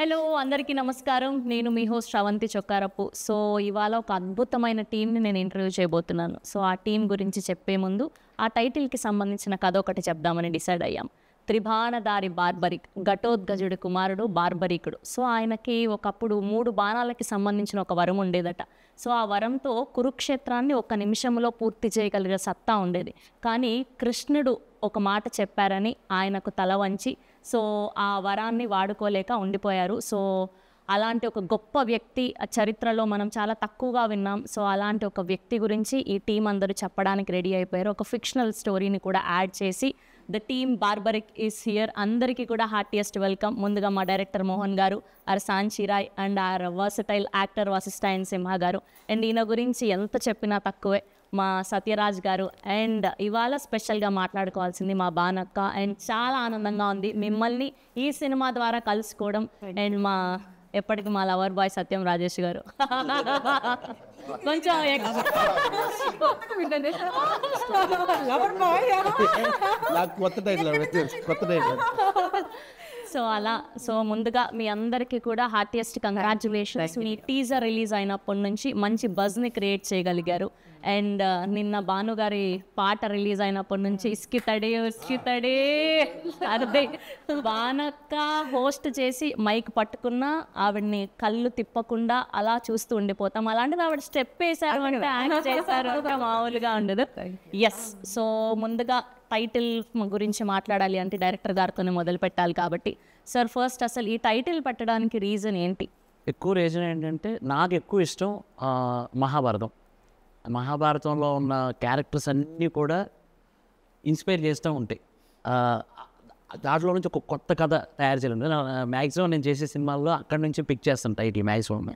Hello అందరికీ నమస్కారం. నేను మీ హోస్ట్ శ్రవంతి చొక్కారపు. సో ఇవాళ ఒక అద్భుతమైన టీంని నేను ఇంటర్వ్యూ చేయబోతున్నాను. సో ఆ టీం గురించి చెప్పే ముందు ఆ టైటిల్కి సంబంధించిన కథ ఒకటి చెప్దామని డిసైడ్ అయ్యాం. త్రిబాణధారి బార్బరిక్, ఘటోద్గజుడి కుమారుడు బార్బరికుడు. సో ఆయనకి ఒకప్పుడు 3 బాణాలకి సంబంధించిన ఒక వరం ఉండేదట. సో ఆ వరంతో కురుక్షేత్రాన్ని ఒక నిమిషంలో పూర్తి చేయగలిగే సత్తా ఉండేది. కానీ కృష్ణుడు ఒక మాట చెప్పారని ఆయనకు తల వంచి సో ఆ వరాన్ని వాడుకోలేక ఉండిపోయారు. సో అలాంటి ఒక గొప్ప వ్యక్తి చరిత్రలో మనం చాలా తక్కువగా విన్నాం. సో అలాంటి ఒక వ్యక్తి గురించి ఈ టీం అందరూ చెప్పడానికి రెడీ అయిపోయారు. ఒక ఫిక్షనల్ స్టోరీని కూడా యాడ్ చేసి the team Barbarik is here. అందరికీ కూడా హార్టియెస్ట్ వెల్కమ్. ముందుగా మా డైరెక్టర్ మోహన్ గారు, ఆర్ సాంచిరాయ్ అండ్ ఆర్ వర్సటైల్ యాక్టర్ వశిష్ఠాయన్ సింహ గారు. అండ్ ఈయన గురించి ఎంత చెప్పినా తక్కువే మా సత్యరాజ్ గారు. అండ్ ఇవాళ స్పెషల్గా మాట్లాడుకోవాల్సింది మా బానక్క. అండ్ చాలా ఆనందంగా ఉంది మిమ్మల్ని ఈ సినిమా ద్వారా కలుసుకోవడం. అండ్ మా ఎప్పటికి మా లవర్ బాయ్ సత్యం రాజేష్ గారు కొంచెం సో అలా సో ముందుగా మీ అందరికీ కూడా హార్టియెస్ట్ కంగ్రాచులేషన్స్. మీ టీజర్ రిలీజ్ అయినప్పటి నుంచి మంచి బజ్ని క్రియేట్ చేయగలిగారు. అండ్ నిన్న భానుగారి పాట రిలీజ్ అయినప్పటి నుంచి ఇస్కితడే అదే బానక్క హోస్ట్ చేసి మైక్ పట్టుకున్నా ఆవిడ్ని కళ్ళు తిప్పకుండా అలా చూస్తూ ఉండిపోతాం. అలాంటిది ఆవిడ స్టెప్ వేశారు అంటే యాక్ట్ చేశారు అంటే మామూలుగా ఉండదు. ఎస్, సో ముందుగా టైటిల్ గురించి మాట్లాడాలి అంటే డైరెక్టర్ గారితోనే మొదలు పెట్టాలి కాబట్టి సార్ ఫస్ట్ అసలు ఈ టైటిల్ పెట్టడానికి రీజన్ ఏంటి? ఎక్కువ రీజన్ ఏంటంటే నాకు ఎక్కువ ఇష్టం మహాభారతంలో ఉన్న క్యారెక్టర్స్ అన్నీ కూడా ఇన్స్పైర్ చేస్తూ ఉంటాయి. దాంట్లో నుంచి ఒక కొత్త కథ తయారు చేయాలి. మ్యాక్సిమం నేను చేసే సినిమాల్లో అక్కడి నుంచి పిక్ చేస్తాను టైటిల్ మ్యాక్సిమం.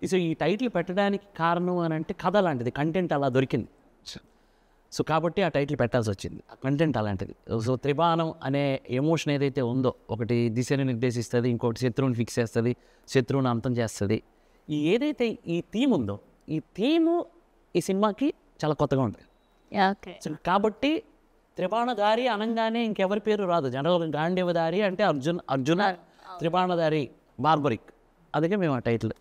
సో ఈ టైటిల్ పెట్టడానికి కారణం అని అంటే కథ లాంటిది, కంటెంట్ అలా దొరికింది. సో కాబట్టి ఆ టైటిల్ పెట్టాల్సి వచ్చింది. ఆ కంటెంట్ అలాంటిది. సో త్రిబాణం అనే ఎమోషన్ ఏదైతే ఉందో, ఒకటి దిశని నిర్దేశిస్తుంది, ఇంకోటి శత్రువుని ఫిక్స్ చేస్తుంది, శత్రువుని అంతం చేస్తుంది. ఏదైతే ఈ థీమ్ ఉందో, ఈ థీము ఈ సినిమాకి చాలా కొత్తగా ఉంటుంది. సో కాబట్టి త్రిబాణధారి అనగానే ఇంకెవరి పేరు రాదు. జనరల్ గాంధీవధారి అంటే అర్జున త్రిబాణధారి బార్బరిక్, అందుకే మేము ఆ టైటిల్.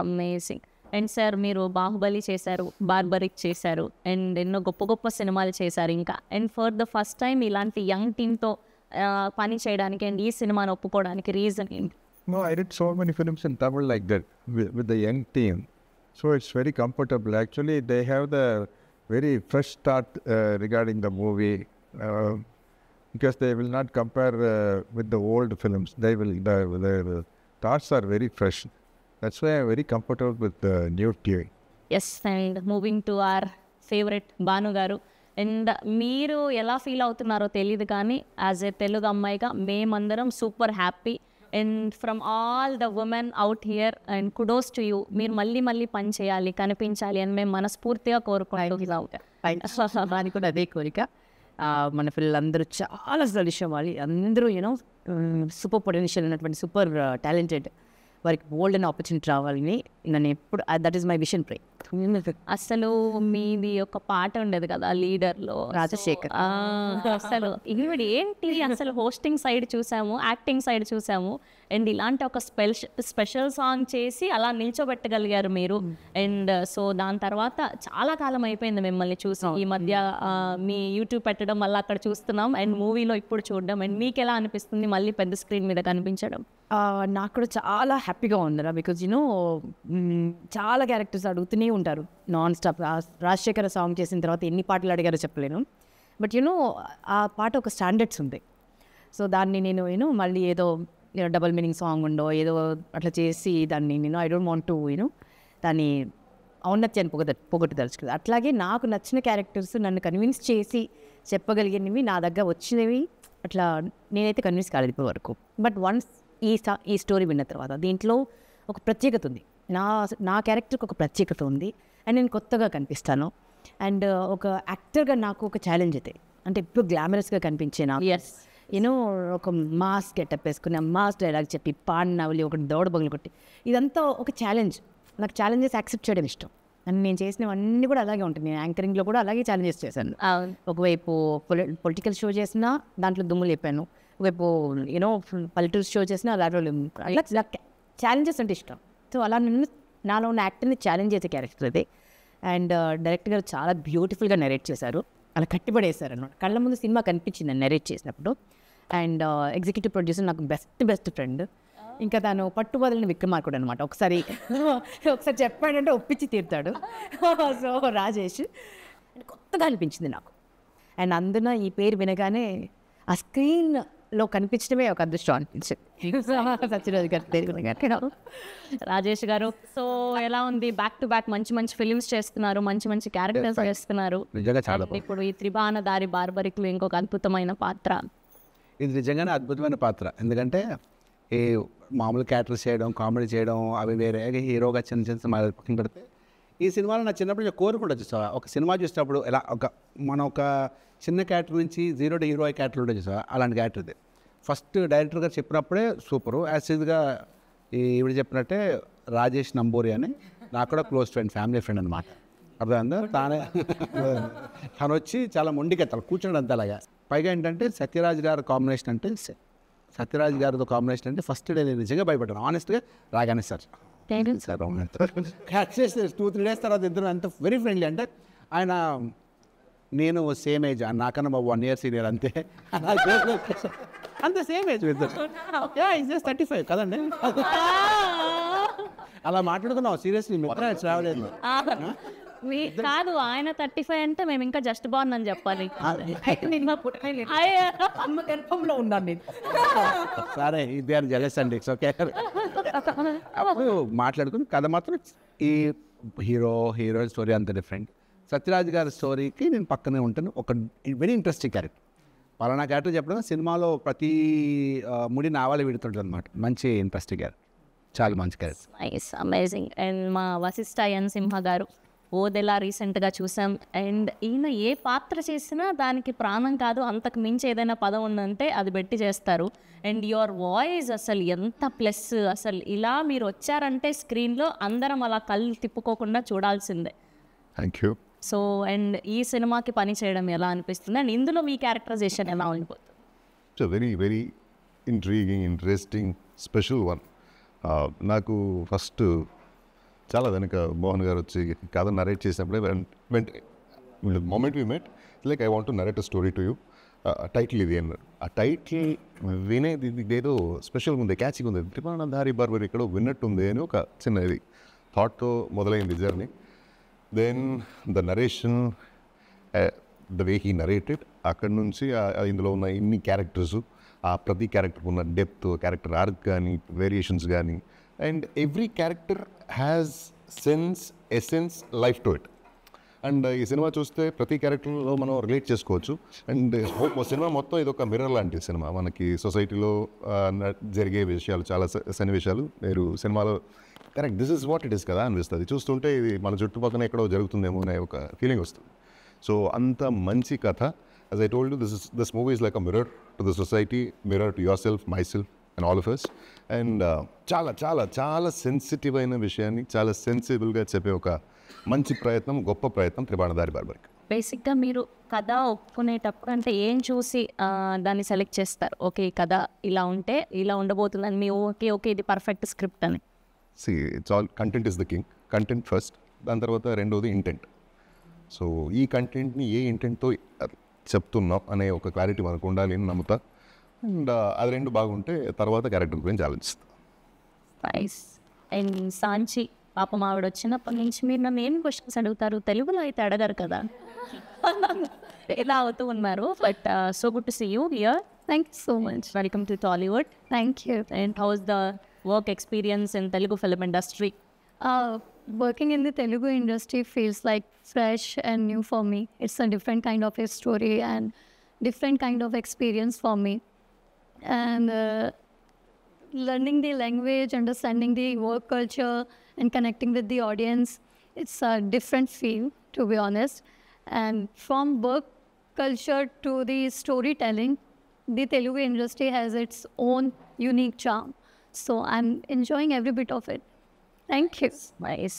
అమేజింగ్. అండ్ సార్ మీరు బాహుబలి చేశారు, బార్బరిక్ చేశారు, అండ్ ఎన్నో గొప్ప గొప్ప సినిమాలు చేశారు ఇంకా. And for the first time ఇలాంటి యంగ్ టీమ్తో పని చేయడానికి అండ్ ఈ సినిమాని ఒప్పుకోవడానికి రీజన్ ఏంటి? No, I did so many films in Tamil like that with the young team. So it's very comfortable. Actually, they have the very fresh start regarding the movie because they will not compare with the old films. They will the thoughts are very fresh. That's why I'm very comfortable with the new team. Yes, and moving to our favourite Bhanu garu. And మీరు ఎలా feel అవుతున్నారో తెలియదు కానీ as a Telugu అమ్మాయిగా మేమందరం super happy. And from all the women out here and kudos to you. మీరు మళ్ళీ పని చేయాలి, కనిపించాలి అని మేము మనస్ఫూర్తిగా కోరుకుంటున్నాం. దానికి కూడా అదే కోరిక. మన పిల్లలందరూ చాలా సలిషం వాళ్ళు అందరూ యూనో సూపర్ పొటెన్షియల్ ఉన్నటువంటి సూపర్ టాలెంటెడ్, వారికి బోల్డ్ అండ్ ఆపర్చునిటీ రావాలని నేను ఎప్పుడు దట్ ఈస్ మై విషన్ ప్రే. అసలు మీది ఒక పాట ఉండేది కదా లీడర్లో, రాజశేఖర్. అసలు ఈవిడ ఏంటి అసలు హోస్టింగ్ సైడ్ చూసాము, యాక్టింగ్ సైడ్ చూసాము, అండ్ ఇలాంటి ఒక స్పెషల్ సాంగ్ చేసి అలా నిల్చోబెట్టగలిగారు మీరు. అండ్ సో దాని తర్వాత చాలా కాలం అయిపోయింది మిమ్మల్ని చూసి. ఈ మధ్య మీ యూట్యూబ్ పెట్టడం వల్ల అక్కడ చూస్తున్నాం అండ్ మూవీలో ఇప్పుడు చూడడం. అండ్ మీకు ఎలా అనిపిస్తుంది మళ్ళీ పెద్ద స్క్రీన్ మీద కనిపించడం? నాకు కూడా చాలా హ్యాపీగా ఉందిరా. బికాజ్ యూనో చాలా క్యారెక్టర్స్ అడుగుతూనే ఉంటారు నాన్ స్టాప్. రాజశేఖర సాంగ్ చేసిన తర్వాత ఎన్ని పాటలు అడిగారో చెప్పలేను. బట్ యూనో ఆ పాట ఒక స్టాండర్డ్స్ ఉంది. సో దాన్ని నేను మళ్ళీ ఏదో డబల్ మీనింగ్ సాంగ్ ఉండో ఏదో అట్లా చేసి దాన్ని ఐ డోంట్ వాంట్ టు దాన్ని ఔన్నత్యాన్ని పొగొట్టదలుచుకుంది. అట్లాగే నాకు నచ్చిన క్యారెక్టర్స్ నన్ను కన్విన్స్ చేసి చెప్పగలిగినవి నా దగ్గర వచ్చినవి అట్లా నేనైతే కన్విన్స్ కాలేదు ఇప్పటి వరకు. బట్ వన్స్ ఈ స్టోరీ విన్న తర్వాత దీంట్లో ఒక ప్రత్యేకత ఉంది. నా క్యారెక్టర్కి ఒక ప్రత్యేకత ఉంది అండ్ నేను కొత్తగా కనిపిస్తాను. అండ్ ఒక యాక్టర్గా నాకు ఒక ఛాలెంజ్ అయితే అంటే ఇప్పుడు గ్లామరస్గా కనిపించే నాకు ఒక మాస్ గెటప్ వేసుకుని మాస్ డైలాగ్ చెప్పి పాడినవలి ఒకటి దౌడ బగులు కొట్టి ఇదంతా ఒక ఛాలెంజ్. నాకు ఛాలెంజెస్ యాక్సెప్ట్ చేయడం ఇష్టం. అండ్ నేను చేసినవన్నీ కూడా అలాగే ఉంటుంది. నేను యాంకరింగ్లో కూడా అలాగే ఛాలెంజెస్ చేశాను. ఒకవైపు పొలిటికల్ షో చేసినా దాంట్లో దుమ్ములు చెప్పాను, రేపు యూనో పల్లెటూరు షో చేసిన అలాంటి అలా ఛాలెంజెస్ అంటే ఇష్టం. సో అలా నన్ను నాలో ఉన్న యాక్టర్ని ఛాలెంజ్ చేసే క్యారెక్టర్ అది. అండ్ డైరెక్టర్ గారు చాలా బ్యూటిఫుల్గా నెరేట్ చేశారు, అలా కట్టిపడేశారు అనమాట. కళ్ళ ముందు సినిమా కనిపించింది నెరేట్ చేసినప్పుడు. అండ్ ఎగ్జిక్యూటివ్ ప్రొడ్యూసర్ నాకు బెస్ట్ ఫ్రెండ్, ఇంకా తను పట్టుబదలని విక్రమార్కుడు అనమాట. ఒకసారి చెప్పాడంటే ఒప్పించి తీరుతాడు. సో రాజేష్ కొత్తగా అనిపించింది నాకు. అండ్ అందున ఈ పేరు వినగానే ఆ స్క్రీన్లో కనిపించడమే ఒక అదృష్టం అనిపించింది. సత్యరాజ్ గారి పేరు వినగానే. రాజేష్ గారు, సో ఎలా ఉంది? బ్యాక్ టు బ్యాక్ మంచి ఫిలిమ్స్ చేస్తున్నారు, మంచి క్యారెక్టర్స్ చేస్తున్నారు. నిజంగా చాలా And ఇప్పుడు ఈ త్రిబాణ దారి బార్బరిక్లో ఇంకొక అద్భుతమైన పాత్ర. ఇది నిజంగానే అద్భుతమైన పాత్ర. ఎందుకంటే ఈ మామూలు క్యారెక్టర్స్ చేయడం, కామెడీ చేయడం అవి వేరే, హీరోగా చిన్న సినిమాలు పక్కన పెడితే ఈ సినిమాలో నా చిన్నప్పుడు నేను కోరుకుంటా చూసావా, ఒక సినిమా చూసినప్పుడు ఎలా మనం ఒక చిన్న క్యారెక్టర్ నుంచి జీరో టు హీరో క్యారెక్టర్ ఉంటుంది చూసావా, అలాంటి క్యారెక్టర్ ఇది. ఫస్ట్ డైరెక్టర్ గారు చెప్పినప్పుడే సూపరు. యాసిడ్గా ఈవిడ చెప్పినట్టే రాజేష్ నంబూరి అని నాకు కూడా క్లోజ్ ఫ్రెండ్, ఫ్యామిలీ ఫ్రెండ్ అనమాట. అర్థమైందా? తను వచ్చి చాలా మొండికెత్తాలి, కూర్చోండి అంత అలాగా. పైగా ఏంటంటే సత్యరాజ్ గారి కాంబినేషన్ అంటే సత్యరాజ్ గారితో కాంబినేషన్ అంటే ఫస్ట్ డే నేను నిజంగా భయపడ్డాను ఆనెస్ట్గా. రాగానే సార్ కట్ చేస్తే 2-3 days తర్వాత ఇద్దరు అంత వెరీ ఫ్రెండ్లీ. అంటే ఆయన నేను సేమ్ ఏజ్, నాకన్నా 1 year సీనియర్ అంతే, అంత సేమ్ ఏజ్ ఇద్దరు. జస్ట్ 35 కదండి. అలా మాట్లాడుకున్నావు సీరియస్లీ, రావలేదు. కాదు, ఆయన 35 అంటే మేము ఇంకా జస్ట్ బాగుంది అని చెప్పాలి. ఉన్నాను నేను. సరే ఇది ఆర్ జెలస్ అండి, ఇట్స్ ఓకే. అప్పుడు మాట్లాడుకుని కథ మాత్రం ఈ హీరోయిన్ స్టోరీ అంత డిఫరెంట్. సత్యరాజ్ గారి స్టోరీకి నేను పక్కనే ఉంటాను. ఒక వెరీ ఇంట్రెస్టింగ్ క్యారెక్టర్, పలానా క్యారెక్టర్ చెప్పడం సినిమాలో ప్రతి ముడి నావాలే విడుతుంటుంది అనమాట. మంచి ఇంట్రెస్టింగ్ క్యారెక్టర్, చాలా మంచి క్యారెక్టర్. Nice, amazing. అండ్ మా వశిష్ఠ ఎన్ సింహ గారు ఓదెలా రీసెంట్గా చూసాం. అండ్ ఈయన ఏ పాత్ర చేసినా దానికి ప్రాణం కాదు, అంతకు మించి ఏదైనా పదం ఉందంటే అది పెట్టి చేస్తారు. అండ్ యువర్ వాయిస్ అసలు ఎంత ప్లస్, అసలు ఇలా మీరు వచ్చారంటే స్క్రీన్లో అందరం అలా కళ్ళు తిప్పుకోకుండా చూడాల్సిందే. Thank you. సో అండ్ ఈ సినిమాకి పని చేయడం ఎలా అనిపిస్తుంది, అండ్ ఇందులో మీ క్యారెక్టరైజేషన్ ఎలా ఉండిపోతుంది? It's very very intriguing, interesting, special one. నాకు ఫస్ట్ చాలా వెనక మోహన్ గారు వచ్చి కథ నరేట్ చేసినప్పుడే moment we met like I want to narrate a story to you, title ఇది అన్నారు. ఆ టైటిల్ వినేది ఇదేదో స్పెషల్గా ఉంది, క్యాచ్గా ఉంది, త్రిబాణ దారి బార్బరి ఎక్కడో విన్నట్టుంది అని ఒక చిన్న ఇది థాట్తో మొదలైంది journey. Then the narration, the way he narrated, అక్కడి నుంచి ఇందులో ఉన్న ఇన్ని క్యారెక్టర్స్, ఆ ప్రతి క్యారెక్టర్ ఉన్న డెప్త్, క్యారెక్టర్ ఆర్క్ కానీ, వేరియేషన్స్ కానీ, and every character has sense, essence, life to it. And ఈ సినిమా చూస్తే ప్రతి క్యారెక్టర్లో మనం రిలేట్ చేసుకోవచ్చు. అండ్ సినిమా మొత్తం ఇది ఒక మిర్రర్ లాంటి సినిమా. మనకి సొసైటీలో జరిగే విషయాలు, చాలా సన్నివేశాలు మీరు సినిమాలో correct this is what it is కదా అనిపిస్తుంది. చూస్తుంటే ఇది మన చుట్టుపక్కల ఎక్కడో జరుగుతుందేమో అనే ఒక ఫీలింగ్ వస్తుంది. సో అంత మంచి కథ. As I told you, this movie is like a mirror to the society, mirror to yourself, myself, and all of us. And చాలా చాలా చాలా సెన్సిటివ్ అయిన విషయాన్ని చాలా సెన్సిబుల్గా చెప్పే ఒక మంచి ప్రయత్నం, గొప్ప ప్రయత్నం త్రిబాణ దారి బార్బరికి. బేసిక్గా మీరు కథ ఒప్పుకునేటప్పుడు అంటే ఏం చూసి దాన్ని సెలెక్ట్ చేస్తారు? ఓకే, ఈ కథ ఇలా ఉంటే ఇలా ఉండబోతుందని మీ ఓకే ఇది పర్ఫెక్ట్ స్క్రిప్ట్ అని. See, it's all content is the king. Content first. దాని తర్వాత రెండోది ఇంటెంట్. సో ఈ కంటెంట్ని ఏ ఇంటెంట్తో చెప్తున్నాం అనే ఒక క్లారిటీ మనకు ఉండాలి అని నమ్ముతా. అండ్ అది రెండు బాగుంటే తర్వాత క్యారెక్టర్ గురించి ఆలోచిస్తాం. నైస్. అండ్ సాంచి పాపం ఆవిడ వచ్చినప్పటి నుంచి మీరు నన్ను ఏం క్వశ్చన్స్ అడుగుతారు, తెలుగులో అయితే అడగారు కదా, ఎలా అవుతూ ఉన్నారు. But so good to see you here. Thank you so much. Welcome to Tollywood. Thank you. And how's the work experience in Telugu film industry? Working in the Telugu industry feels like fresh and new for me. It's a different kind of a story and different kind of experience for me. And learning the language, understanding the work culture and connecting with the audience, it's a different feel, to be honest. And from work culture to the storytelling, the Telugu industry has its own unique charm. So I'm enjoying every bit of it. Thank you. Nice.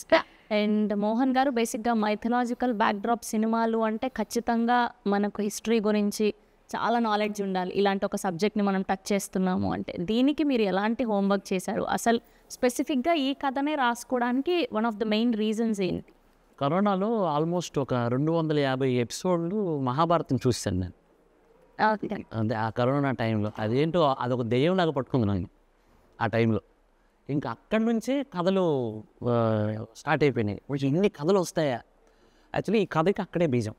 And Mohan గారు, బేసిక్గా mythological backdrop సినిమాలు అంటే ఖచ్చితంగా మనకు history గురించి చాలా knowledge ఉండాలి ఇలాంటి ఒక సబ్జెక్ట్ని మనం టచ్ చేస్తున్నాము అంటే. దీనికి మీరు ఎలాంటి హోంవర్క్ చేశారు? అసలు స్పెసిఫిక్గా ఈ కథనే రాసుకోవడానికి one of the main reasons ఏంటి? కరోనాలో ఆల్మోస్ట్ ఒక 250 ఎపిసోడ్లు మహాభారతం చూస్తాను నేను. అంటే ఆ కరోనా టైంలో అదేంటో అదొక దెయ్యంలాగా పట్టుకుంది నాకు ఆ టైంలో. ఇంకా అక్కడి నుంచే కథలు స్టార్ట్ అయిపోయినాయి. ఇన్ని కథలు వస్తాయా? యాక్చువల్లీ ఈ కథకి అక్కడే బీజం.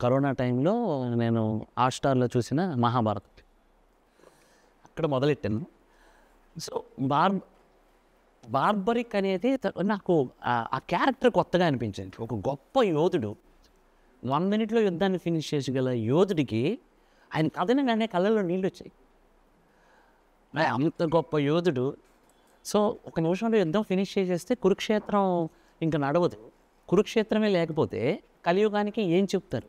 కరోనా టైంలో నేను హాట్‌స్టార్‌లో చూసిన మహాభారతం అక్కడ మొదలెట్టాను. సో బార్బరిక్ అనేది నాకు ఆ క్యారెక్టర్ కొత్తగా అనిపించింది. ఒక గొప్ప యోధుడు 1 మినిట్లో యుద్ధాన్ని ఫినిష్ చేసగల యోధుడికి ఆయన కథనగానే కళ్ళల్లో నీళ్ళు వచ్చాయి. అంత గొప్ప యోధుడు. సో ఒక నిమిషంలో యుద్ధం ఫినిష్ చేసేస్తే కురుక్షేత్రం ఇంకా నడవదు. కురుక్షేత్రమే లేకపోతే కలియుగానికి ఏం చెప్తారు?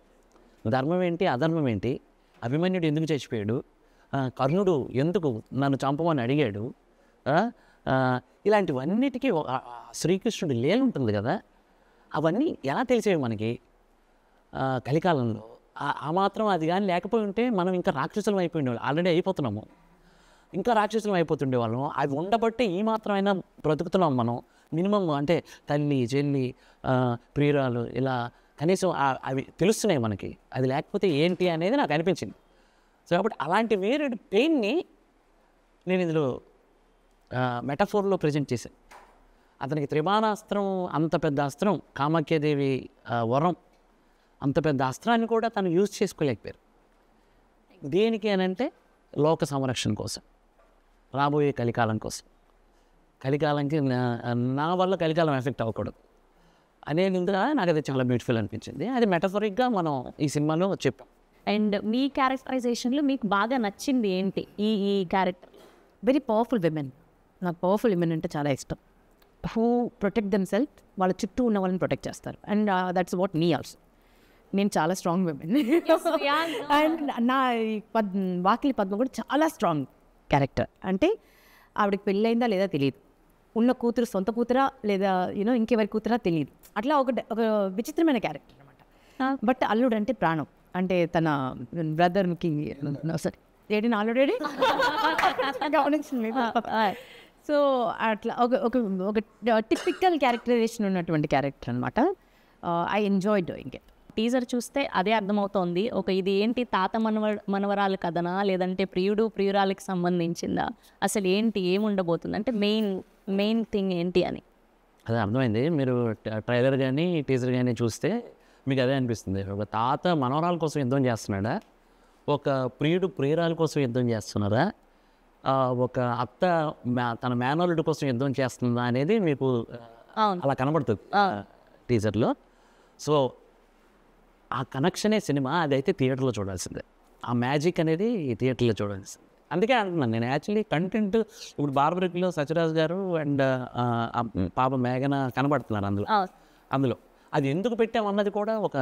ధర్మం ఏంటి, అధర్మం ఏంటి, అభిమన్యుడు ఎందుకు చచ్చిపోయాడు, కర్ణుడు ఎందుకు నన్ను చంపమని అడిగాడు, ఇలాంటివన్నిటికీ శ్రీకృష్ణుడి లీల ఉంటుంది కదా, అవన్నీ ఎలా తెలిసేవి మనకి కలికాలంలో? ఆ మాత్రం అది కానీ లేకపోయి ఉంటే మనం ఇంకా రాక్షసులం అయిపోయిండేవాళ్ళం. ఆల్రెడీ అయిపోతున్నాము, ఇంకా రాక్షసులం అయిపోతుండేవాళ్ళం. అవి ఉండబట్టే ఈ మాత్రమైనా బ్రతుకుతున్నాం మనం. మినిమం అంటే తల్లి, చెల్లి, ప్రియురాలు, ఇలా కనీసం అవి తెలుస్తున్నాయి మనకి. అది లేకపోతే ఏంటి అనేది నాకు అనిపించింది. సో కాబట్టి అలాంటి వేరే పెయిన్ని నేను ఇందులో మెటఫోర్లో ప్రజెంట్ చేశాను. అతనికి త్రిబాణాస్త్రం, అంత పెద్ద అస్త్రం, కామాఖ్యాదేవి వరం, అంత పెద్ద అస్త్రాన్ని కూడా తను యూజ్ చేసుకోలేకపోయారు. దేనికి అని అంటే లోక సంరక్షణ కోసం, రాబోయే కలికాలం కోసం. కలికాలంకి నా వల్ల కలికాలం ఎఫెక్ట్ అవ్వకూడదు అనేది నాకు అది చాలా బ్యూటిఫుల్ అనిపించింది. అది మెటఫరిక్గా మనం ఈ సినిమాలో చెప్పాం. అండ్ మీ క్యారెక్టరైజేషన్లో మీకు బాగా నచ్చింది ఏంటి ఈ క్యారెక్టర్? Very powerful women. నాకు పవర్ఫుల్ విమెన్ అంటే చాలా ఇష్టం. హూ ప్రొటెక్ట్ దెమ్ సెల్ఫ్, వాళ్ళ చుట్టూ ఉన్న వాళ్ళని ప్రొటెక్ట్ చేస్తారు. And that's what me also. నేను చాలా స్ట్రాంగ్ విమెన్. అండ్ నా వాకిలి పద్మ కూడా చాలా స్ట్రాంగ్ క్యారెక్టర్. అంటే ఆవిడకి పెళ్ళయిందా లేదా తెలియదు, ఉన్న కూతురు సొంత కూతురా లేదా ఇంకెవరి కూతురా తెలియదు. అట్లా ఒక విచిత్రమైన క్యారెక్టర్ అనమాట. బట్ అల్లుడు అంటే ప్రాణం. అంటే తన బ్రదర్కి సరే ఏడి ఆల్రెడీ గమనించింది. సో అట్లా ఒక టిపికల్ క్యారెక్టరైజేషన్ ఉన్నటువంటి క్యారెక్టర్ అనమాట. I enjoy doing it. Teaser చూస్తే అదే అర్థమవుతోంది. ఇది ఏంటి, తాత మనవరాలు కథనా లేదంటే ప్రియుడు ప్రియురాలకి సంబంధించిందా, అసలు ఏంటి, ఏముండబోతుంది అంటే మెయిన్ థింగ్ ఏంటి అని అదే అర్థమైంది. మీరు ట్రైలర్ కానీ టీజర్ కానీ చూస్తే మీకు అదే అనిపిస్తుంది. ఒక తాత మనవరాల కోసం యుద్ధం చేస్తున్నాడా, ఒక ప్రియుడు ప్రియురాల కోసం యుద్ధం చేస్తున్నారా, ఒక అత్త తన మేనల్లుడి కోసం యుద్ధం చేస్తుందా అనేది మీకు అలా కనబడుతుంది టీజర్లో. సో ఆ కనెక్షనే సినిమా. అదైతే థియేటర్లో చూడాల్సిందే. ఆ మ్యాజిక్ అనేది థియేటర్లో చూడాల్సిందే. అందుకే అంటున్నాను నేను. యాక్చువల్లీ కంటెంట్ ఇప్పుడు బార్బరిక్లో సత్యరాజ్ గారు అండ్ పాప మేఘన కనబడుతున్నారు అందులో. అది ఎందుకు పెట్టామన్నది కూడా ఒక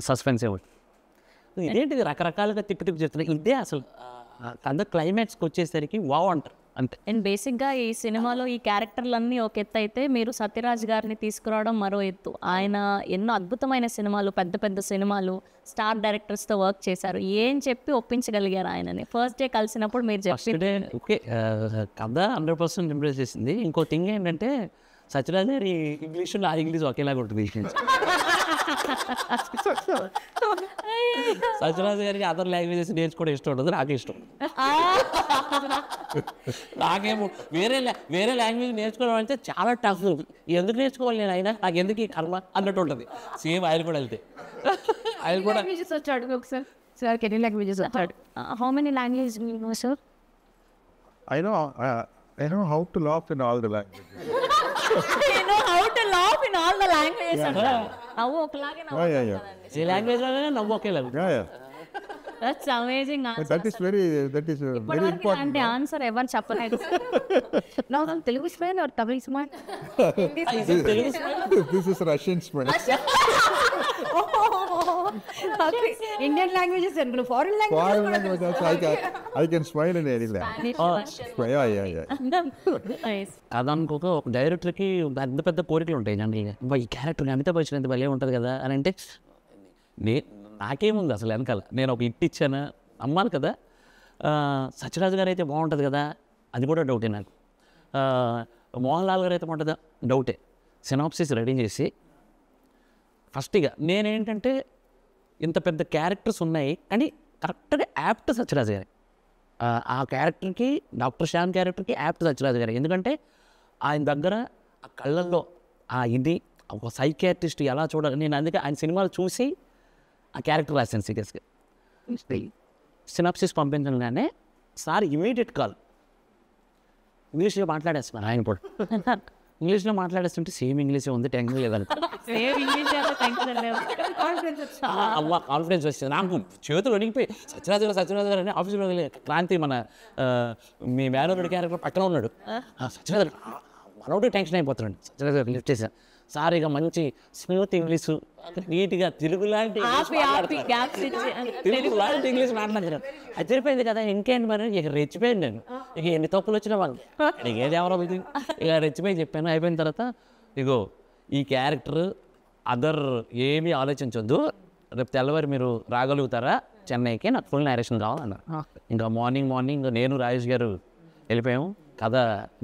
సస్పెన్సే ఉంటుంది. ఇదేంటిది రకరకాలుగా తిప్పి చెప్తున్నారు. ఇదే అసలు కథ క్లైమాక్స్కి వచ్చేసరికి వావ్ అంటారు అంతే. అండ్ బేసిక్గా ఈ సినిమాలో ఈ క్యారెక్టర్లన్నీ ఒక ఎత్తు అయితే, మీరు సత్యరాజ్ గారిని తీసుకురావడం మరో ఎత్తు. ఆయన ఎన్నో అద్భుతమైన సినిమాలు, పెద్ద పెద్ద సినిమాలు, స్టార్ డైరెక్టర్స్తో వర్క్ చేశారు. ఏం చెప్పి ఒప్పించగలిగారు ఆయనని? ఫస్ట్ డే కలిసినప్పుడు మీరు చెప్పి ఓకే కథ 100% ఇంప్రెస్ చేసింది. ఇంకో థింగ్ ఏంటంటే సత్యరాజ్ గారి ఇంగ్లీషు నా ఇంగ్లీష్ ఒకేలాగా ఉంటుంది. సత్యరాజ్ గారికి అదర్ లాంగ్వేజెస్ నేర్చుకోవడం ఇష్టం ఉండదు, నాకు ఇష్టం. నాకేమో వేరే లాంగ్వేజ్ నేర్చుకోవడం అంటే చాలా టఫ్. ఎందుకు నేర్చుకోవాలి నేను, అయినా నాకు ఎందుకు ఈ కర్మ అన్నట్టు ఉంటుంది. సేమ్ ఆయన కూడా వెళ్తే ఆయన కూడా వచ్చాడు ఒకసారి. సార్ ఎన్ని లాంగ్వేజెస్ వచ్చాడు? How many language sir? I know how to laugh in all the languages. నవ్వు ఒకలాగే Yeah. ఏ లాంగ్వేజ్లోనే నవ్వు ఒకేలాగా. Yeah. That's amazing. But that is very important. అంటే ఆన్సర్ ఎవరు చెప్పలేదు. నాకు Telugu smile are Tamil smile? This is Russian smile. Indian languages అనుకున్నా, foreign Foreign language also I can smile in any language. Yeah. అది అనుకోక ఒక డైరెక్టర్కి పెద్ద పెద్ద కోరికలు ఉంటాయి జనరల్గా. ఈ క్యారెక్టర్ అమితాబ్ బచ్చన్ ఎంత భలే ఉంటుంది కదా అని అంటే నాకేముంది అసలు వెనకాల నేను ఒక ఇట్ ఇచ్చాను అమ్మాలి కదా. సత్యరాజు గారు అయితే బాగుంటుంది కదా, అది కూడా డౌటే నాకు. మోహన్ లాల్ గారు అయితే బాగుంటుందా, డౌటే. సినాప్సిస్ రెడీ చేసి ఫస్ట్గా నేనేంటంటే ఇంత పెద్ద క్యారెక్టర్స్ ఉన్నాయి కానీ కరెక్ట్గా యాప్ట్ సత్యరాజు గారి, ఆ క్యారెక్టర్కి డాక్టర్ శ్యామ్ క్యారెక్టర్కి యాప్ట్ సత్యరాజు గారు. ఎందుకంటే ఆయన దగ్గర ఆ కళ్ళల్లో ఆ ఇది ఒక సైకియాట్రిస్ట్ ఎలా చూడాలి, నేను అందుకే ఆయన సినిమాలు చూసి ఆ క్యారెక్టర్ రాశాను సీరియస్గా. సినాప్సిస్ పంపించగానే సార్ ఇమీడియట్ కాల్, ఇంగ్లీష్లో మాట్లాడేస్తున్నారు ఆయన కూడా. ఇంగ్లీష్లో మాట్లాడేస్తుంటే సేమ్ ఇంగ్లీషే ఉంది, టెన్షన్ లేదని అవ్వ కాన్ఫిడెన్స్ వచ్చింది నాకు. చేతులు వణిగిపోయి సత్యరాజు గారు అని ఆఫీస్లో క్రాంతి మన మీ మేనరుడి క్యారెక్టర్ పక్కన ఉన్నాడు. సత్యరాజు మనోడు టెన్షన్ అయిపోతున్నాడు. సత్యరాజు గారు లిఫ్ట్ చేశాను, సార్ ఇక మంచి స్మూత్ ఇంగ్లీషు నీట్గా తెలుగు లాంటి ఇంగ్లీష్ మాట్లాడుతున్నాను. అది సరిపోయింది కదా, ఇంకేంటి మరి ఇక రెచ్చిపోయింది నేను. ఇక ఎన్ని తప్పులు వచ్చినా వాళ్ళు ఇక ఏది ఎవరో ఇక రెచ్చిపోయి చెప్పాను. అయిపోయిన తర్వాత ఇగో ఈ క్యారెక్టర్ అదర్ ఏమీ ఆలోచించొద్దు, రేపు తెల్లవారు మీరు రాగలుగుతారా చెన్నైకి, నాకు ఫుల్ నేరేషన్ కావాలన్నారు. ఇంకా మార్నింగ్ నేను రాజేష్ గారు వెళ్ళిపోయాము, కథ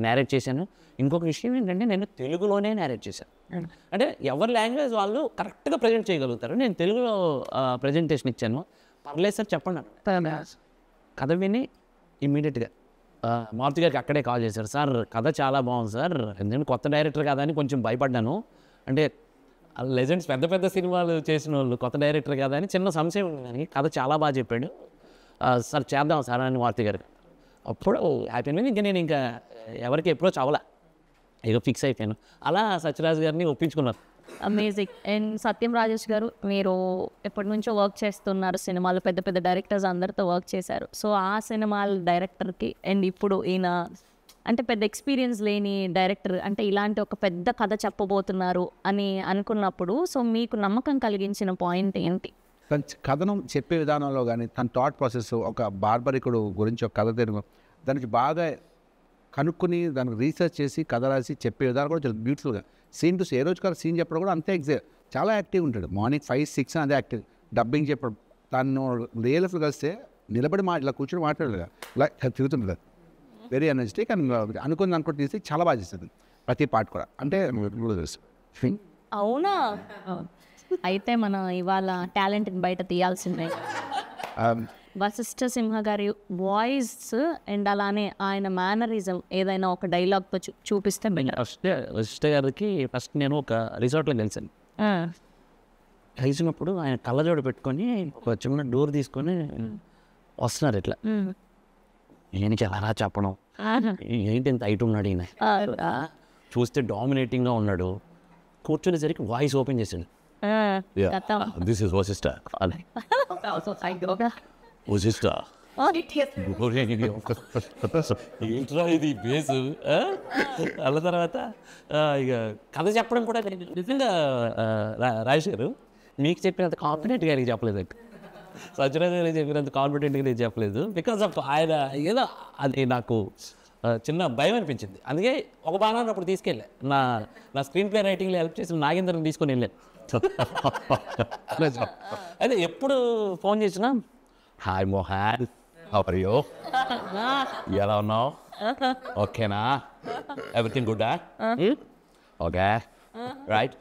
నేరేట్ చేశాను. ఇంకొక విషయం ఏంటంటే నేను తెలుగులోనే నేరేట్ చేశాను. అంటే ఎవరి లాంగ్వేజ్ వాళ్ళు కరెక్ట్గా ప్రజెంట్ చేయగలుగుతారు. నేను తెలుగులో ప్రజెంటేషన్ ఇచ్చాను. పర్లేదు సార్ చెప్పండి అన్న. కథ విని ఇమ్మీడియట్గా మారుతి గారికి అక్కడే కాల్ చేశారు, సార్ కథ చాలా బాగుంది సార్, ఎందుకంటే కొత్త డైరెక్టర్ కదా అని కొంచెం భయపడ్డాను. అంటే లెజెండ్స్ పెద్ద పెద్ద సినిమాలు చేసిన వాళ్ళు కొత్త డైరెక్టర్ కదా అని చిన్న సంశయం ఉంది, కానీ కథ చాలా బాగా చెప్పాడు సార్, చేద్దాం సార్ అని మారుతి గారు. అప్పుడు హ్యాపీ అయింది. ఇంకా నేను ఇంకా ఎవరికి ఎప్పుడో చావలా, ఇక ఫిక్స్ అయిపోయాను. అలా సత్యరాజు గారిని ఒప్పించుకున్నారు. అమేజింగ్. అండ్ సత్యం రాజేష్ గారు, మీరు ఎప్పటి నుంచో వర్క్ చేస్తున్నారు సినిమాలు, పెద్ద పెద్ద డైరెక్టర్స్ అందరితో వర్క్ చేశారు. సో ఆ సినిమాల డైరెక్టర్కి అండ్ ఇప్పుడు ఈయన అంటే పెద్ద ఎక్స్పీరియన్స్ లేని డైరెక్టర్, అంటే ఇలాంటి ఒక పెద్ద కథ చెప్పబోతున్నారు అని అనుకున్నప్పుడు సో మీకు నమ్మకం కలిగించిన పాయింట్ ఏంటి? తన కథనం చెప్పే విధానంలో కానీ తన థాట్ ప్రాసెస్, ఒక బార్బరికుడు గురించి ఒక కథ తెలుగు దానికి బాగా కనుక్కొని దానికి రీసెర్చ్ చేసి కథ రాసి చెప్పే విధానం కూడా చాలా బ్యూటిఫుల్గా. సీన్ టు ఏ రోజు కాదు సీన్ చెప్పడం కూడా అంతే చాలా యాక్టివ్ ఉంటాడు. మార్నింగ్ 5-6 అదే యాక్టివ్. డబ్బింగ్ చెప్పడం తను రియల్ లైఫ్లో కలిస్తే నిలబడి ఇలా కూర్చొని మాట్లాడలేదు, ఇలా తిరుగుతుంది. వెరీ ఎనర్జెటిక్ అండ్ అనుకుని తీసి చాలా బాగా చేస్తుంది ప్రతి పార్ట్ కూడా. అంటే అవునా? అయితే మనం ఇవాళ టాలెంట్ బయట తీయాల్సిందే. వశిష్ఠ సింహ గారి వాయిస్ అండ్ అలానే ఆయన మేనరిజం ఏదైనా ఒక డైలాగ్తో చూపిస్తే వశిష్ఠ గారికి ఫస్ట్ నేను ఒక రిసార్ట్లో కలిసాను. కలిసినప్పుడు ఆయన కళ్ళజోడు పెట్టుకొని ఒక చిన్న డోర్ తీసుకొని వస్తున్నారు. ఇట్లా నేను ఎలా చెప్పడం, ఏంటి ఇంత హైట్ ఉన్నాడు ఈయన, చూస్తే డామినేటింగ్గా ఉన్నాడు. కూర్చునేసరికి వాయిస్ ఓపెన్ చేసాడు, దిస్ ఇస్ వశిష్ఠ అదే వశిష్ఠ ఏంట్రా ఇది బేసు. అన్న తర్వాత ఇక కథ చెప్పడం కూడా నిజంగా రాజేష్ గారు మీకు చెప్పినంత కాన్ఫిడెంట్గా నేను చెప్పలేదు, సత్యరాజు గారు చెప్పినంత కాన్ఫిడెంట్గా నేను చెప్పలేదు. బికాస్ ఆఫ్ ఆయన ఏదో అది నాకు చిన్న భయం అనిపించింది. అందుకే ఒక బాణాన్ని అప్పుడు తీసుకెళ్ళా, నా స్క్రీన్ ప్లే రైటింగ్లో హెల్ప్ చేసిన నాగేంద్రని తీసుకొని వెళ్ళాను. అయితే ఎప్పుడు ఫోన్ చేసినా hi Mohan, how are you, ఎలా ఉన్నావు, ఓకేనా, ఎవ్రీథింగ్ గుడ్డా, ఓకే రైట్,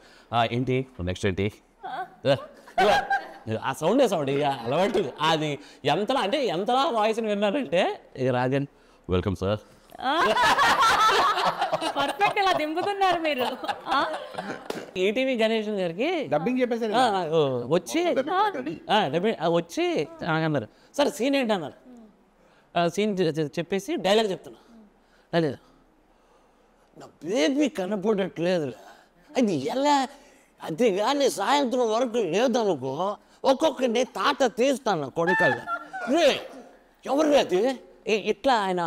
ఏంటి నెక్స్ట్ ఏంటి, ఆ సౌండ్ ఇక అలవాటు. అది ఎంతలా వాయిస్ని విన్నారంటే ఇక రాజన్ వెల్కమ్ సార్ పర్ఫెక్ట్ ఇలా దింపుతున్నారు మీరు. ఈటీవీ గణేష్ గారికి డబ్బింగ్ చెప్పేసారు వచ్చి అన్నారు, సార్ సీన్ ఏంటి అన్నారు. సీన్ చెప్పేసి డైలాగ్ చెప్తున్నా, డైలాగ్ నా బేబీ కనపడట్లేదు, అది ఎలా, అది కానీ సాయంత్రం వరకు లేదనుకో ఒక్కొక్కరిని తాట తీస్తాను కొడుకల్లా, ఎవరు అది ఇట్లా ఆయన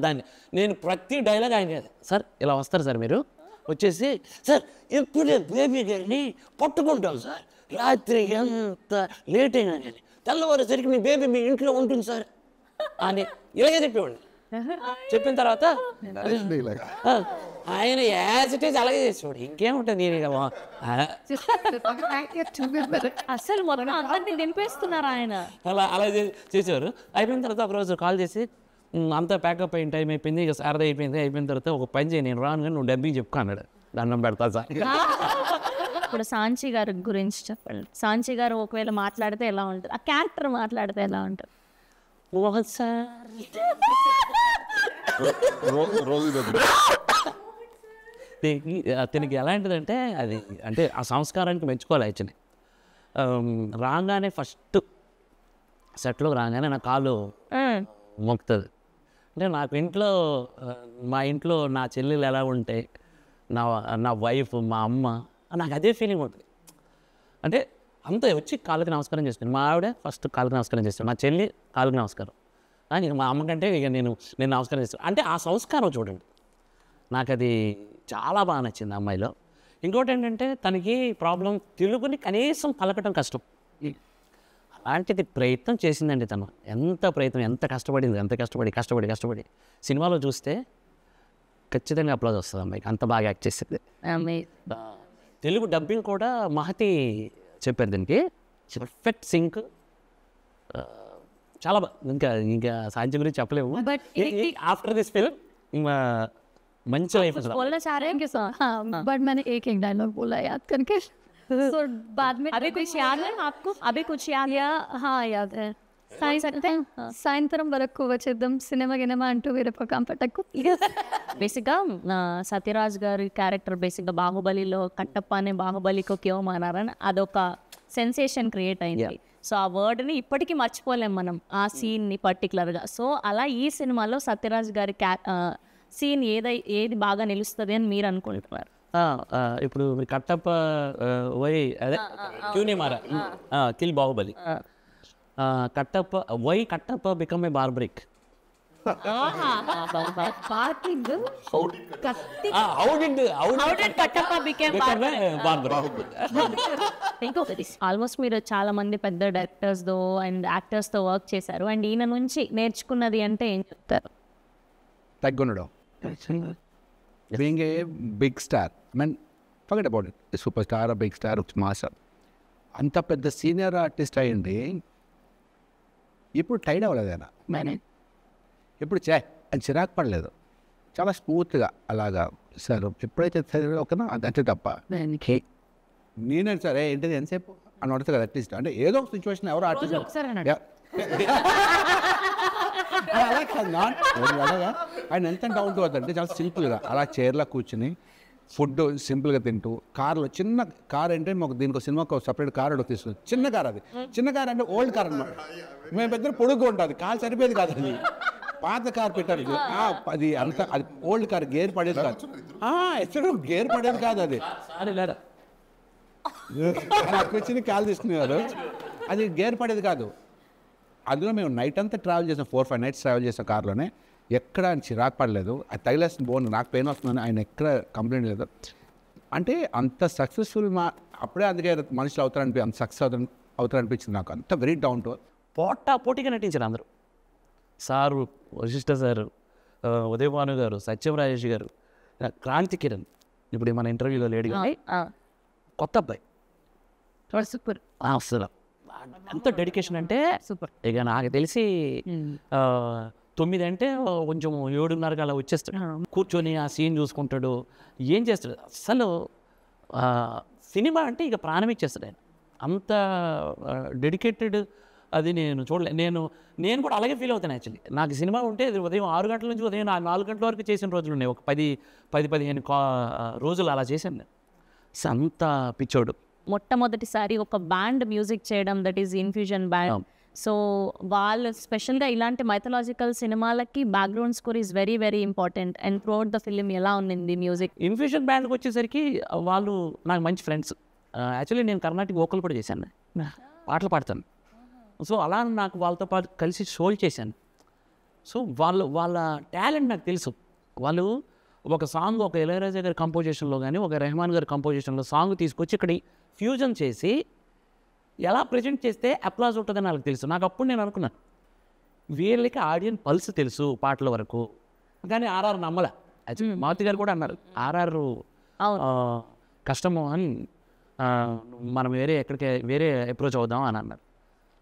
దాన్ని నేను ప్రతి డైలాగ్ ఆయన సార్ ఇలా వస్తారు సార్, మీరు వచ్చేసి సార్ ఎప్పుడే బేబీ గారిని పట్టుకుంటాం సార్, రాత్రి ఎంత లేట్ అయినా కానీ తెల్లవారేసరికి మీ బేబీ మీ ఇంట్లో ఉంటుంది సార్ అని ఇలాగే చెప్పేవాడిని. చెప్పిన తర్వాత like, "ఆ, ఆయన యాజ్ ఇట్ ఈజ్ అలాగే చేసేవాడు, ఇంకేముంటుంది నేను ఇక అసలు మొత్తం అందరినీ దింపేస్తున్నారు ఆయన. అలా చేసేవారు. అయిపోయిన తర్వాత ఒకరోజు కాల్ చేసి అంతా ప్యాకప్ అయిన టైం అయిపోయింది, ఇక సారదా అయిపోయిన తర్వాత ఒక పని చేయి, నేను రాను కానీ నువ్వు డబ్బింగ్ చెప్పుకో అన్నాడు. దండం పెడతా సార్. ఇప్పుడు సాంచి గారి గురించి చెప్పండి. సాంచి గారు ఒకవేళ మాట్లాడితే ఎలా ఉంటుంది, ఆ క్యారెక్టర్ మాట్లాడితే ఎలా ఉంటుంది? అతనికి ఎలాంటిదంటే అది అంటే ఆ సంస్కారానికి మెచ్చుకోవాలి యాక్చువల్లీ. రాగానే ఫస్ట్ సెట్లోకి రాగానే నా కాలు మొక్కుతుంది. అంటే నాకు ఇంట్లో మా ఇంట్లో నా చెల్లెలు ఎలా ఉంటే, నా వైఫ్, మా అమ్మ, నాకు అదే ఫీలింగ్ ఉంటుంది. అంటే అంత వచ్చి కాళ్ళకి నమస్కారం చేస్తాను. మా ఆవిడ ఫస్ట్ కాళ్ళకి నమస్కారం చేస్తాను, మా చెల్లి కాళ్ళకి నమస్కారం, ఇక మా అమ్మకంటే ఇక నేను నమస్కారం చేస్తాను. అంటే ఆ సంస్కారం చూడండి, నాకు అది చాలా బాగా నచ్చింది అమ్మాయిలో. ఇంకోటి ఏంటంటే తనకి ప్రాబ్లం తెలుగుని కనీసం పలకటం కష్టం. అలాంటిది ప్రయత్నం చేసిందండి తను. ఎంత కష్టపడింది, ఎంత కష్టపడి సినిమాలో చూస్తే ఖచ్చితంగా అప్లాజ్ వస్తుంది అమ్మాయికి, అంత బాగా యాక్ట్ చేసింది. తెలుగు డబ్బింగ్ కూడా మహతి చెప్పారు దీనికి, పర్ఫెక్ట్ సింక్, చాలా బాగా. ఇంకా సాంచి గురించి చెప్పలేము. ఆఫ్టర్ దిస్ ఫిల్మ్ మంచి లైఫ్. बोलना चाह रहे हैं कि हाँ बट मैंने एक डायलॉग बोला याद करके, so बाद में अभी कुछ याद है आपको? अभी कुछ याद? या हाँ याद है. సాయంత్రం వరకు వచ్చేద్దాం సినిమా గినిమా అంటూ వేరే ప్రకారం పట్టకు. బేసిక్గా సత్యరాజ్ గారి క్యారెక్టర్ బేసిక్గా బాహుబలిలో కట్టప్ప అనే బాహుబలికి క్యో మానారని అదొక సెన్సేషన్ క్రియేట్ అయింది. సో ఆ వర్డ్ని ఇప్పటికీ మర్చిపోలేం మనం, ఆ సీన్ని పర్టికులర్గా. సో అలా ఈ సినిమాలో సత్యరాజ్ గారి సీన్ ఏది బాగా నిలుస్తుంది అని మీరు అనుకుంటున్నారు? ఇప్పుడు కట్టప్ప వై అదే క్యూనే మారా kill Baahubali, Kattappa become a Barbarik. Almost మీరు చాలా మంది పెద్ద డైరెక్టర్స్తో అండ్ యాక్టర్స్తో వర్క్ చేశారు, అండ్ ఈయన నుంచి నేర్చుకున్నది అంటే ఏం చెప్తారు? తగ్గుండడం, being a big star, I mean forget about it, super star, big star, master, అంత పెద్ద సీనియర్ ఆర్టిస్ట్ అయ్యింది. ఇప్పుడు టైడ్ అవ్వలేదు ఆయన, ఇప్పుడు అని చిరాకు పడలేదు, చాలా స్మూత్గా అలాగా సార్ ఎప్పుడైతే ఒకనా అంతే తప్ప నేనే సరే ఏంటిది ఎంతసేపు అని అడుగుతా కదా అట్లీస్ట్. అంటే ఏదో ఒక సిచ్యువేషన్ ఎవరో ఆర్టిస్ట్ అలా కాదు, అలాగా ఆయన ఎంత డౌన్ టు అర్త్ అంటే చాలా సింపుల్గా అలా చైర్లో కూర్చుని ఫుడ్ సింపుల్గా తింటూ, కార్లో చిన్న కార్ అంటే మాకు దీనికి సినిమాకు సపరేట్ కార్ అడుగు తీసుకుని, చిన్న కార్, అది చిన్న కార్ అంటే ఓల్డ్ కార్ అనమాట. మేము పెద్ద పొడుగు ఉంటుంది, కార్ సరిపోయేది కాదు, అది పాత కార్ పెట్టారు, అది అంత అది ఓల్డ్ కార్, గేర్ పడేది కాదు, ఎక్కడ గేర్ పడేది కాదు, అది నాకు వచ్చింది కాల్ తీసుకునేవారు, అది గేర్ పడేది కాదు. అందులో మేము నైట్ అంతా ట్రావెల్ చేసాం, 4-5 nights ట్రావెల్ చేసాం కార్లోనే, ఎక్కడ ఆయన చిరాకు పడలేదు. అది తగిలేసిన బోన్ నాకు పెయిన్ వస్తుందని ఆయన ఎక్కడ కంప్లైంట్ లేదు. అంటే అంత సక్సెస్ఫుల్ అప్పుడే అందుకే మనుషులు అంత సక్సెస్ అవుతారనిపించింది నాకు. అంత వెరీ డౌన్ టు పోటీగా నటించారు అందరూ. సారు, వశిష్ఠ సారు, ఉదయభాను గారు, సత్యం రాజేష్ గారు, క్రాంతి కిరణ్, ఇప్పుడు మన ఇంటర్వ్యూలో లేడీగా కొత్త అబ్బాయి, సూపర్. అసలు ఎంత డెడికేషన్ అంటే సూపర్. ఇక నాకు తెలిసి 9 అంటే కొంచెం 7:30 అలా వచ్చేస్తాడు, కూర్చొని ఆ సీన్ చూసుకుంటాడు, ఏం చేస్తాడు. అసలు సినిమా అంటే ఇక ప్రాణం ఇచ్చేస్తాడు ఆయన, అంత డెడికేటెడ్. అది నేను చూడలే, నేను కూడా అలాగే ఫీల్ అవుతాను యాక్చువల్లీ. నాకు సినిమా ఉంటే ఉదయం 6 గంటల నుంచి ఉదయం 4 గంటల వరకు చేసిన రోజులు ఉన్నాయి, ఒక 10-15 రోజులు అలా చేశాను నేను. అంత పిచ్చోడు. మొట్టమొదటిసారి ఒక బ్యాండ్ మ్యూజిక్ చేయడం, that is infusion band. So వాళ్ళు స్పెషల్గా ఇలాంటి మైథలాజికల్ సినిమాలకి background score is very very important. And throughout the film ఎలా ఉంది మ్యూజిక్? ఇన్ఫ్యూజన్ బ్యాండ్కి వచ్చేసరికి వాళ్ళు నాకు మంచి ఫ్రెండ్స్. యాక్చువల్లీ నేను కర్ణాటక వోకల్ కూడా చేశాను, పాటలు పాడతాను. సో అలా నాకు వాళ్ళతో పాటు కలిసి షోలు చేశాను. సో వాళ్ళ టాలెంట్ నాకు తెలుసు. వాళ్ళు ఒక సాంగ్, ఒక ఇళయరాజా గారి కంపోజిషన్లో కానీ, ఒక రెహమాన్ గారి కంపోజిషన్లో సాంగ్ తీసుకొచ్చి ఇక్కడ ఫ్యూజన్ చేసి ఎలా ప్రజెంట్ చేస్తే అప్లాజ్ ఉంటుందని నాకు తెలుసు. నాకు అప్పుడు నేను అనుకున్నాను, వీళ్ళకి ఆడియన్స్ పల్స్ తెలుసు పాటల వరకు, కానీ ఆర్ఆర్ నమ్మలే. మారుతి గారు కూడా అన్నారు ఆర్ఆర్ కష్టము అని, మనం వేరే అప్రోచ్ అవుదాం అని అన్నారు.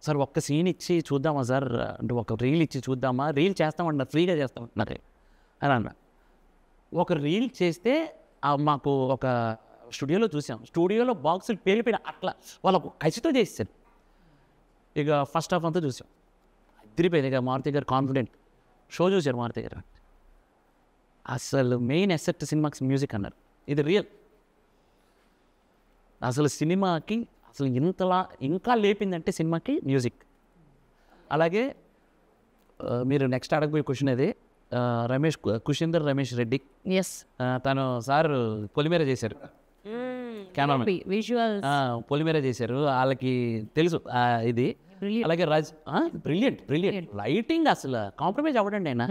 సార్ ఒక్క సీన్ ఇచ్చి చూద్దామా సార్ అంటే, ఒక రీల్ ఇచ్చి చూద్దామా, రీల్ చేస్తామన్నారు, ఫ్రీగా చేస్తామన్నారు అని అన్నారు. ఒక రీల్ చేస్తే మాకు ఒక స్టూడియోలో చూసాం, స్టూడియోలో బాక్సులు పేలిపోయిన అట్లా వాళ్ళకు కసితో చేస్తారు. ఇక ఫస్ట్ హాఫ్ అంతా చూసాం, అదిరిపోయింది. ఇక మారుతి గారు కాన్ఫిడెంట్ షో చూశారు. మారుతి గారు అసలు మెయిన్ ఎసెట్ సినిమాకి మ్యూజిక్ అన్నారు. ఇది రియల్. అసలు సినిమాకి అసలు ఇంతలా ఇంకా లేపిందంటే సినిమాకి మ్యూజిక్. అలాగే మీరు నెక్స్ట్ అడగబోయే క్వశ్చన్ అది కుషిందర్ రమేష్ రెడ్డి. తను సార్ పొలిమేర చేశారు, కెమెరామెన్ పొలిమేర చేశారు, వాళ్ళకి తెలుసు ఇది. అలాగే బ్రిలియంట్ లైటింగ్, అసలు కాంప్రమైజ్ అవ్వడండి ఆయన.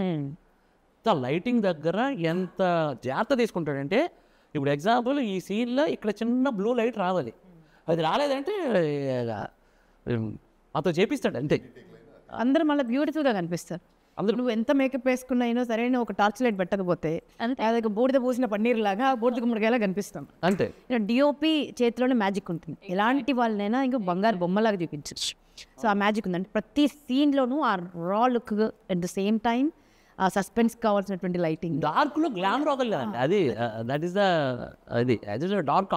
లైటింగ్ దగ్గర ఎంత జాగ్రత్త తీసుకుంటాడంటే, ఇప్పుడు ఎగ్జాంపుల్ ఈ సీన్లో ఇక్కడ చిన్న బ్లూ లైట్ రావాలి, అది రాలేదంటే మాతో చేపిస్తాడు అంతే. అందరూ మళ్ళీ బ్యూటిఫుల్గా కనిపిస్తారు. అందరూ నువ్వు ఎంత మేకప్ వేసుకున్నా సరైన ఒక టార్చ్ లైట్ పెట్టకపోతే అదే బూడిద పూసిన పన్నీర్ లాగా బూడిద గుమ్మడికాయలా కనిపిస్తాం అంతే. డిఓపి చేతిలోనే మ్యాజిక్ ఉంటుంది. ఎలాంటి వాళ్ళనైనా ఇంకా బంగారు బొమ్మలాగా చూపించచ్చు. సో ఆ మ్యాజిక్ ఉందంటే ప్రతి సీన్లోనూ ఆ రా look at the same time ఆ సస్పెన్స్ కావాల్సినటువంటి లైటింగ్, డార్క్లో గ్లామర్ ఒకలేదండి అది. That is the dark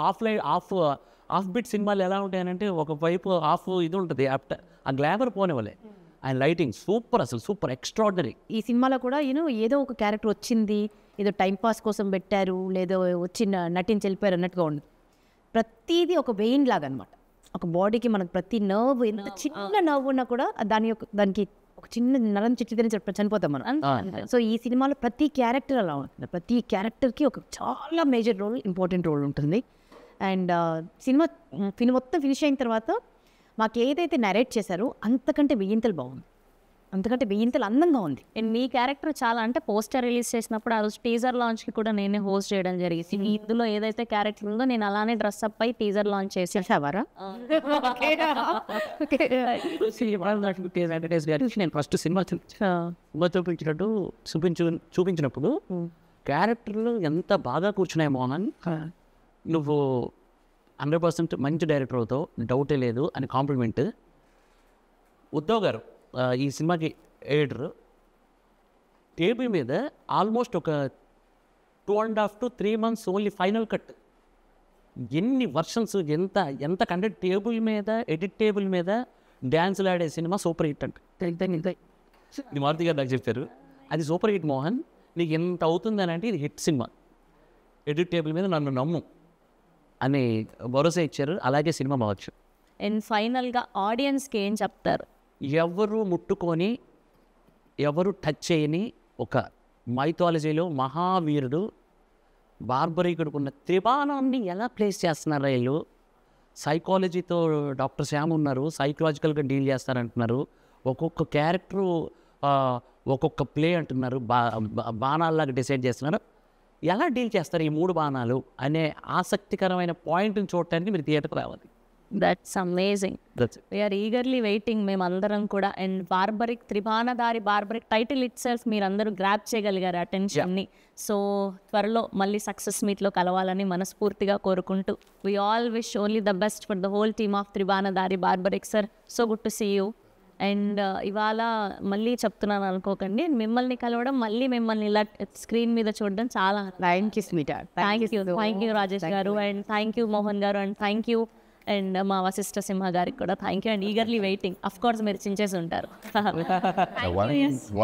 of bit సినిమాలు ఎలా ఉంటాయనంటే, ఒక వైపు ఆఫ్ ఇది ఉంటుంది, ఆ గ్లామర్ పోనివ్వలే. అండ్ లైటింగ్ సూపర్, అసలు సూపర్ ఎక్స్ట్రాడినరీ. ఈ సినిమాలో కూడా ఏదో ఒక క్యారెక్టర్ వచ్చింది, ఏదో టైంపాస్ కోసం పెట్టారు, లేదో వచ్చి నటించి వెళ్ళిపోయారు అన్నట్టుగా ఉంది. ప్రతిదీ ఒక వెయిన్ లాగా అనమాట. ఒక బాడీకి మనకు ప్రతి నర్వ్, ఎంత చిన్న నర్వ్ ఉన్నా కూడా దానికి ఒక చిన్న నరం చిట్టిదని చనిపోతాం మనం. సో ఈ సినిమాలో ప్రతి క్యారెక్టర్ అలా ఉంటుంది. ప్రతి క్యారెక్టర్కి ఒక చాలా మేజర్ రోల్, ఇంపార్టెంట్ రోల్ ఉంటుంది. అండ్ సినిమా మొత్తం ఫినిష్ అయిన తర్వాత మాకు ఏదైతే నరేట్ చేశారో అంతకంటే వెయ్యింతలు బాగుంది, అంతకంటే వెయ్యింతలు అందంగా ఉంది. అండ్ మీ క్యారెక్టర్ చాలా అంటే పోస్టర్ రిలీజ్ చేసినప్పుడు ఆ రోజు టీజర్ లాంచ్కి కూడా నేనే హోస్ట్ చేయడం జరిగింది. ఇందులో ఏదైతే క్యారెక్టర్ ఉందో నేను అలానే డ్రెస్అప్ అయి టీజర్ లాంచ్ చేసేవారా. నేను ఫస్ట్ సినిమా చూపించినప్పుడు క్యారెక్టర్లు ఎంత బాగా కూర్చున్నాయి మోహన్, నువ్వు 100% మంచి డైరెక్టర్ అవుతావు, డౌటే లేదు అని కాంప్లిమెంట్. ఉద్ధవ్ గారు ఈ సినిమాకి ఎడిటర్, టేబుల్ మీద ఆల్మోస్ట్ ఒక 2.5 to 3 months only final cut, ఎన్ని వర్షన్స్, ఎంత కంటెంట్ టేబుల్ మీద, ఎడిట్ టేబుల్ మీద డ్యాన్సులు ఆడే సినిమా సూపర్ హిట్ అంటే మారుతి గారు నాకు చెప్పారు, అది సూపర్ హిట్ మోహన్, నీకు ఎంత అవుతుందని అంటే ఇది హిట్ సినిమా, ఎడిట్ టేబుల్ మీద నన్ను నమ్ము అని భరోసా ఇచ్చారు. అలాగే సినిమా బావచ్చు. అండ్ ఫైనల్గా ఆడియన్స్కి ఏం చెప్తారు? ఎవరు ముట్టుకొని ఎవరు టచ్ చేయని ఒక మైథాలజీలో మహావీరుడు బార్బరీకుడికి ఉన్న త్రిబాణాన్ని ఎలా ప్లేస్ చేస్తున్నారు వీళ్ళు. సైకాలజీతో డాక్టర్ శ్యామ్ ఉన్నారు, సైకలాజికల్గా డీల్ చేస్తారంటున్నారు. ఒక్కొక్క క్యారెక్టరు ఒక్కొక్క ప్లే అంటున్నారు, బాణాల్లాగా డిసైడ్ చేస్తున్నారు. ఎలా డీల్ చేస్తారు ఈ 3 బాణాలు అనే ఆసక్తికరమైన పాయింట్ని చూడటానికి మీరు థియేటర్కి రావాలి. That's amazing. We are eagerly waiting మేమందరం కూడా. అండ్ Barbarik, Tribanadhari Barbarik title itself మీరందరూ గ్రాప్ చేయగలిగారు అటెన్షన్ని. సో త్వరలో మళ్ళీ సక్సెస్ మీట్లో కలవాలని మనస్ఫూర్తిగా కోరుకుంటూ we all wish only the best for the whole team of Tribanadhari Barbarik sir. So good to see you. And ఇవాళ మళ్ళీ చెప్తున్నాను అనుకోకండి, మిమ్మల్ని కలవడం, మళ్ళీ మిమ్మల్ని ఇలా స్క్రీన్ మీద చూడడం చాలా థ్యాంక్ యూ రాజేష్ గారు, అండ్ థ్యాంక్ యూ మోహన్ గారు, అండ్ థ్యాంక్ యూ అండ్ మా వశిష్ఠ సింహ గారికి కూడా thank you. And eagerly waiting. Of course మీరు చించేసి ఉంటారు.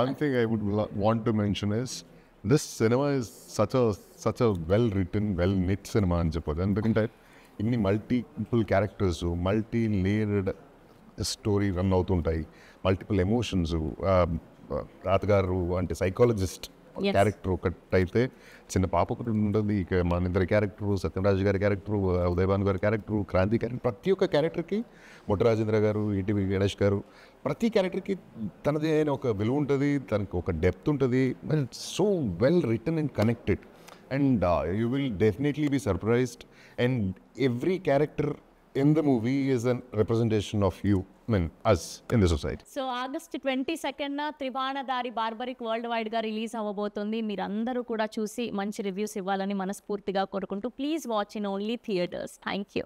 One thing I would want to mention is this cinema is such a well written, well knit cinema అని చెప్పదు. ఎందుకంటే ఇన్ని multiple characters, multi layered story run అవుతుంటాయి, multiple emotions. తాతగారు అంటే psychologist character ఒకటైతే, చిన్న పాప ఒకటి ఉంటుంది, ఇక మన ఇద్దరి క్యారెక్టరు, సత్యరాజు గారి క్యారెక్టరు, ఉదయభాను గారి క్యారెక్టరు, క్రాంతి క్యారెక్టర్, ప్రతి ఒక్క క్యారెక్టర్కి, మొట్టరాజేంద్ర గారు, ఈటీవీ గణేష్ గారు, ప్రతి క్యారెక్టర్కి తనది అయిన ఒక విలువ ఉంటుంది, తనకు ఒక డెప్త్ ఉంటుంది. So well written and connected, and you will definitely be surprised. And every character in the movie is a representation of you, I mean, us in the society. So August 22nd త్రిబాణధారి barbaric world వైడ్గా release అవ్వబోతుంది. మీరందరూ కూడా చూసి మంచి reviews ఇవ్వాలని మనస్ఫూర్తిగా కోరుకుంటూ please watch in only theatres. Thank you.